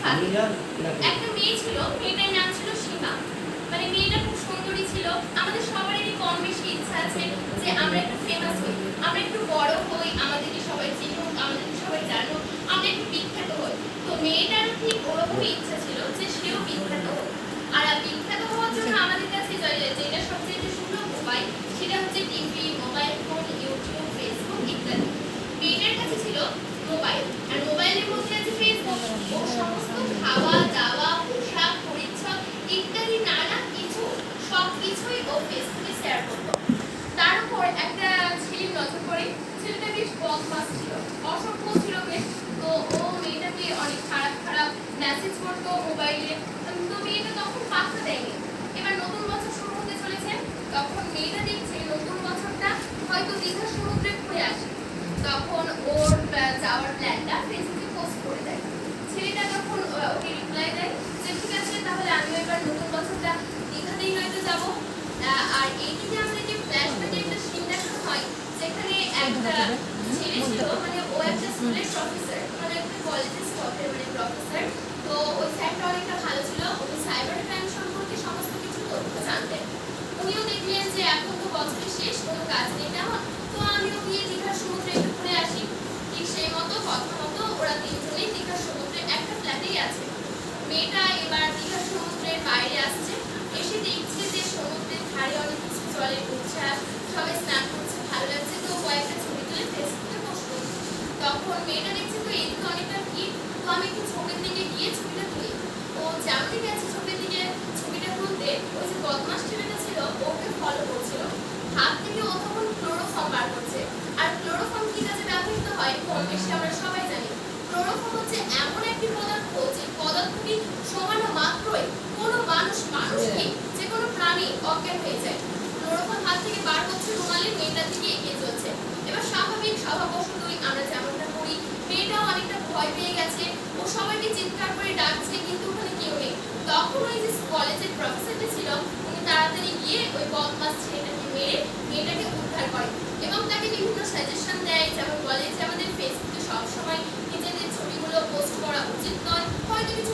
থাকে। একটা মেয়ে ছিল, মেয়েটার নাম ছিল সীমা। মানে মেয়েটা খুব সুন্দরী ছিল। আমাদের সবারই কম বেশি ইচ্ছা আছে যে আমরা একটু ফেমাস হই, আমরা একটু বড় হই, আমাদেরকে সবাই চিনুক, আমাদেরকে সবাই জানুক, আমরা একটু বিখ্যাত হই। তো মেয়েটারও ঠিক ওরকমই ইচ্ছা ছিল যে সেও বিখ্যাত হোক। আর বিখ্যাত হওয়ার জন্য আমাদের কাছে যেটা সবচেয়ে সুলভ উপায় সেটা হচ্ছে TV, mobile phone, YouTube, Facebook ইত্যাদি। মেয়েটার কাছে ছিল মোবাইল, আর মোবাইলের মধ্যে আছে ফেসবুক। ও সমস্ত খাওয়া দাওয়া, পোশাক পরিচ্ছদ ইত্যাদি নানা কিছু সবকিছুই ও ফেসবুকে শেয়ার করতো। তার উপর একটা ছেলের নজর পড়ে। ছেলেটা বেশ বদমাস ছিল, অসভ্য ছিল বেশ। তো ও মেয়েটাকে অনেক খারাপ খারাপ মেসেজ করতো মোবাইলে। তো মেয়েটা তখন পাত্তা দেয়নি। এবার নতুন বছর শুরু হতে চলেছে, তখন মেয়েটা দেখছে নতুন বছরটা হয়তো দীঘা সমুদ্রে ঘুরে আসে। তখন ওর যাওয়ার প্ল্যানটা ফেসবুকে পোস্ট করে দেয়। ছেলেটা তখন ওকে রিপ্লাই দেয় যে ঠিক আছে, তাহলে আমিও এবার নতুন বছরটা দীঘাতেই হয়তো যাবো। আর এইদিকে আমাদেরকে ফ্ল্যাশব্যাকে একটা সিন দেখানো হয় যেখানে একটা ছেলে ছিল, মানে ও একটা স্কুলের প্রফেসর, মানে একটা কলেজের স্টকের মানে প্রফেসর। তো ওই স্যারটা অনেকটা ভালো ছিল, উনি সাইবার ক্রাইম সম্পর্কে সমস্ত কিছু তথ্য জানতেন। উনিও দেখলেন যে এখন তো বছরের শেষ, কোনো কাজ নেই তেমন, তো আমিও গিয়ে দীঘার সমুদ্রে একটু ঘুরে আসি। ঠিক সেই মতো কথা মতো ওরা তিনজনেই দীঘার সমুদ্রে একটা ফ্ল্যাটেই আছে। মেয়েটা এবার দীঘার সমুদ্রের বাইরে আসছে, এসে দেখছে যে সমুদ্রের ধারে অনেক কিছু জলের উচ্ছ্বাস, সবাই স্নান করছে, ভালো লাগছে। তো কয়েকটা ছবি তুলে ফেসবুকে পোস্ট করছে। তখন মেয়েটা দেখছে তো এদিকে অনেকটা ভিড়, তো আমি একটু ছবির দিকে গিয়ে ছবিটা তুলি। ও যেমনই গেছে ছবির দিকে ছবিটা তুলতে, ওই যে বদমাস ছেলেটা ছিল ওকে ফলো করছিল। হাত থেকে ও তখন ক্লোরোফর্ম বার করছে। আর ক্লোরোফর্ম কি কাজে ব্যবহৃত হয় কম বেশি আমরা সবাই জানি। ক্লোরোফর্ম হচ্ছে এমন একটি পদার্থ যে পদার্থটি সমানো মাত্রই কোনো মানুষ কি যে কোনো প্রাণী অজ্ঞান হয়ে যায়। ক্লোরোফর্ম হাত থেকে বার হচ্ছে, রুমালের মেয়েটার দিকে এগিয়ে চলছে। এবার স্বাভাবিক স্বভাববশতই আমরা যেমনটা করি, মেয়েটাও অনেকটা ভয় পেয়ে গেছে। ও সবাইকে চিৎকার করে ডাকছে, কিন্তু ওখানে কেউ নেই। তখন ওই যে কলেজের প্রফেসরটা ছিল, উনি তাড়াতাড়ি গিয়ে ওই বদমাস ছেলেটাকে মেরে মেয়েটাকে উদ্ধার করে এবং তাকে বিভিন্ন সাজেশন দেয়। যেমন বলে যে আমাদের ফেসবুকে সবসময় নিজেদের ছবিগুলো পোস্ট করা উচিত নয়, হয়তো কিছু